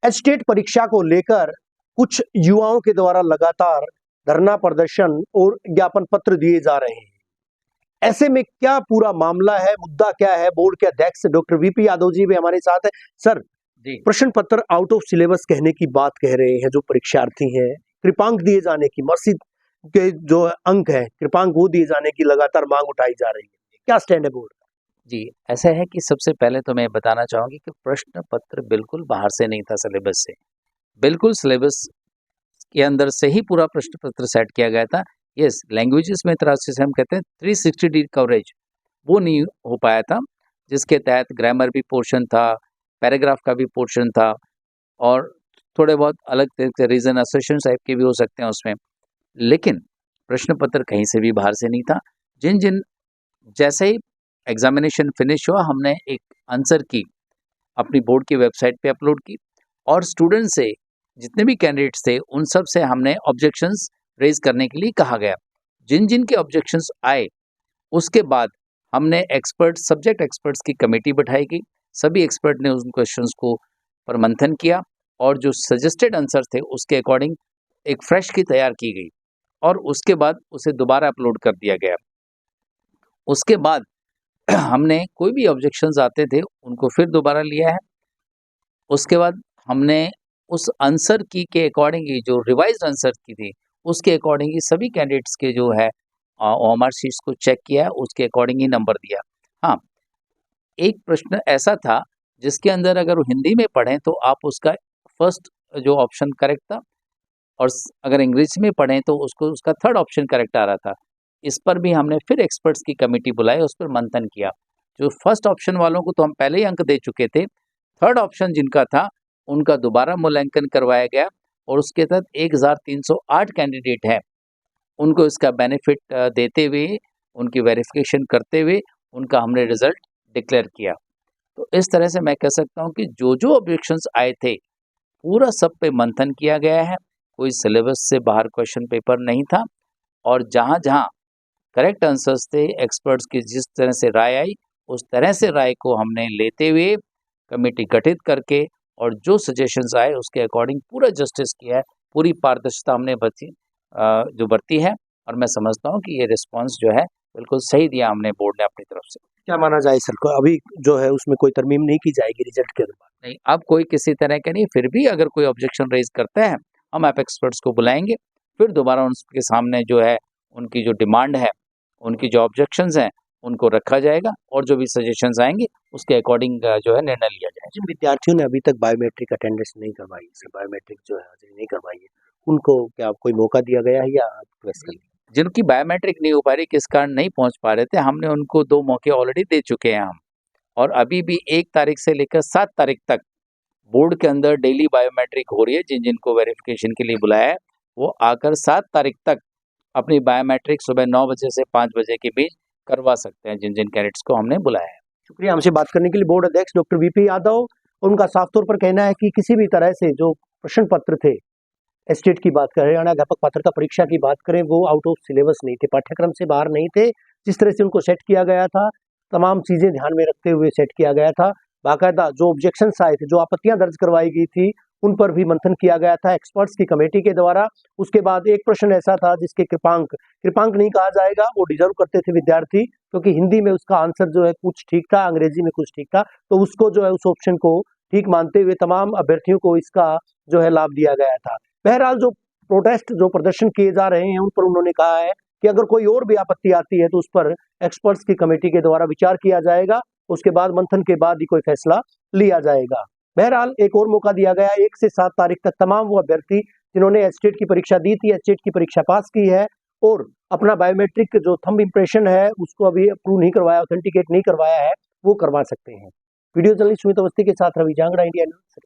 Estate परीक्षा को लेकर कुछ युवाओं के द्वारा लगातार धरना प्रदर्शन और ज्ञापन पत्र दिए जा रहे हैं। ऐसे में क्या पूरा मामला है, मुद्दा क्या है? बोर्ड के अध्यक्ष डॉक्टर वीपी यादव जी भी हमारे साथ है। सर, प्रश्न पत्र आउट ऑफ सिलेबस कहने की बात कह रहे हैं जो परीक्षार्थी हैं, कृपांक दिए जाने की, मर्सी के जो अंक है कृपांक वो दिए जाने की लगातार मांग उठाई जा रही है। क्या स्टैंड है बोर्ड? जी, ऐसा है कि सबसे पहले तो मैं बताना चाहूँगी कि प्रश्न पत्र बिल्कुल बाहर से नहीं था सिलेबस से, बिल्कुल सिलेबस के अंदर से ही पूरा प्रश्न पत्र सेट किया गया था। यस, लैंग्वेजेस में तरह से हम कहते हैं 360 डिग्री कवरेज वो नहीं हो पाया था, जिसके तहत ग्रामर भी पोर्शन था, पैराग्राफ का भी पोर्शन था और थोड़े बहुत अलग तरीके रीजन एसोसिएशन टाइप के भी हो सकते हैं उसमें। लेकिन प्रश्न पत्र कहीं से भी बाहर से नहीं था। जिन जैसे ही एग्जामिनेशन फिनिश हुआ, हमने एक आंसर की अपनी बोर्ड की वेबसाइट पे अपलोड की और स्टूडेंट से जितने भी कैंडिडेट्स थे उन सब से हमने ऑब्जेक्शंस रेज करने के लिए कहा गया। जिन के ऑब्जेक्शंस आए उसके बाद हमने सब्जेक्ट एक्सपर्ट्स की कमेटी बैठाई गई। सभी एक्सपर्ट ने उन क्वेश्चंस को पर मंथन किया और जो सजेस्टेड आंसर थे उसके अकॉर्डिंग एक फ्रेश की तैयार की गई और उसके बाद उसे दोबारा अपलोड कर दिया गया। उसके बाद हमने कोई भी ऑब्जेक्शंस आते थे उनको फिर दोबारा लिया है। उसके बाद हमने उस आंसर की के अकॉर्डिंग ही जो रिवाइज्ड आंसर की थी उसके अकॉर्डिंग ही सभी कैंडिडेट्स के जो है ओएमआर शीट्स को चेक किया, उसके अकॉर्डिंग ही नंबर दिया। हाँ, एक प्रश्न ऐसा था जिसके अंदर अगर हिंदी में पढ़ें तो आप उसका फर्स्ट जो ऑप्शन करेक्ट था और अगर अंग्रेजी में पढ़ें तो उसका थर्ड ऑप्शन करेक्ट आ रहा था। इस पर भी हमने फिर एक्सपर्ट्स की कमेटी बुलाई, उस पर मंथन किया। जो फर्स्ट ऑप्शन वालों को तो हम पहले ही अंक दे चुके थे, थर्ड ऑप्शन जिनका था उनका दोबारा मूल्यांकन करवाया गया और उसके तहत 1308 कैंडिडेट हैं, उनको इसका बेनिफिट देते हुए, उनकी वेरिफिकेशन करते हुए उनका हमने रिजल्ट डिक्लेयर किया। तो इस तरह से मैं कह सकता हूँ कि जो ऑब्जेक्शंस आए थे पूरा सब पे मंथन किया गया है। कोई सिलेबस से बाहर क्वेश्चन पेपर नहीं था और जहाँ जहाँ करेक्ट आंसर्स थे, एक्सपर्ट्स की जिस तरह से राय आई उस तरह से राय को हमने लेते हुए कमेटी गठित करके और जो सजेशंस आए उसके अकॉर्डिंग पूरा जस्टिस किया है। पूरी पारदर्शिता हमने बरती है और मैं समझता हूँ कि ये रिस्पांस जो है बिल्कुल सही दिया हमने बोर्ड ने अपनी तरफ से। क्या माना जाए सर को अभी जो है उसमें कोई तरमीम नहीं की जाएगी रिजल्ट के बाद? नहीं, अब कोई किसी तरह का नहीं, फिर भी अगर कोई ऑब्जेक्शन रेज करता है हम आप एक्सपर्ट्स को बुलाएंगे, फिर दोबारा उनके सामने जो है उनकी जो डिमांड है, उनकी जो ऑब्जेक्शंस हैं उनको रखा जाएगा और जो भी सजेशंस आएंगे उसके अकॉर्डिंग जो है निर्णय लिया जाएगा। जिन विद्यार्थियों ने अभी तक बायोमेट्रिक अटेंडेंस नहीं करवाई, बायोमेट्रिक जो है हाजिरी नहीं करवाई है, उनको क्या कोई मौका दिया गया है या जिनकी बायोमेट्रिक नहीं हो पा रही, किस कारण नहीं पहुंच पा रहे थे, हमने उनको 2 मौके ऑलरेडी दे चुके हैं हम और अभी भी 1 तारीख से लेकर 7 तारीख तक बोर्ड के अंदर डेली बायोमेट्रिक हो रही है। जिनको वेरिफिकेशन के लिए बुलाया है वो आकर 7 तारीख तक अपनी बायोमेट्रिक सुबह 9 बजे से 5 बजे के बीच करवा सकते हैं जिन कैंडिडेट्स को हमने बुलाया है। शुक्रिया हमसे बात करने के लिए बोर्ड अध्यक्ष डॉक्टर वीपी यादव। उनका साफ तौर पर कहना है कि किसी भी तरह से जो प्रश्न पत्र थे, एस्टेट की बात करें, हरियाणा अध्यापक पात्रता परीक्षा की बात करें, वो आउट ऑफ सिलेबस नहीं थे, पाठ्यक्रम से बाहर नहीं थे। जिस तरह से उनको सेट किया गया था, तमाम चीजें ध्यान में रखते हुए सेट किया गया था। बाकायदा जो ऑब्जेक्शंस आए थे, जो आपत्तियां दर्ज करवाई गई थी, उन पर भी मंथन किया गया था एक्सपर्ट्स की कमेटी के द्वारा। उसके बाद एक प्रश्न ऐसा था जिसके कृपांक नहीं कहा जाएगा, वो डिजर्व करते थे विद्यार्थी, क्योंकि हिंदी में उसका आंसर जो है कुछ ठीक था, अंग्रेजी में कुछ ठीक था, तो उसको जो है उस ऑप्शन को ठीक मानते हुए तमाम अभ्यर्थियों को इसका जो है लाभ दिया गया था। बहरहाल जो प्रोटेस्ट जो प्रदर्शन किए जा रहे हैं उन पर उन्होंने कहा है कि अगर कोई और भी आपत्ति आती है तो उस पर एक्सपर्ट्स की कमेटी के द्वारा विचार किया जाएगा, उसके बाद मंथन के बाद ही कोई फैसला लिया जाएगा। बहरहाल एक और मौका दिया गया 1 से 7 तारीख तक तमाम वो अभ्यर्थी जिन्होंने एस्टेट की परीक्षा दी थी, एस्टेट की परीक्षा पास की है और अपना बायोमेट्रिक जो थंब इंप्रेशन है उसको अभी अप्रूव नहीं करवाया, ऑथेंटिकेट नहीं करवाया है, वो करवा सकते हैं। वीडियो जर्नलिस्ट सुमित अवस्थी के साथ रवि जांगड़ा, इंडिया न्यूज़।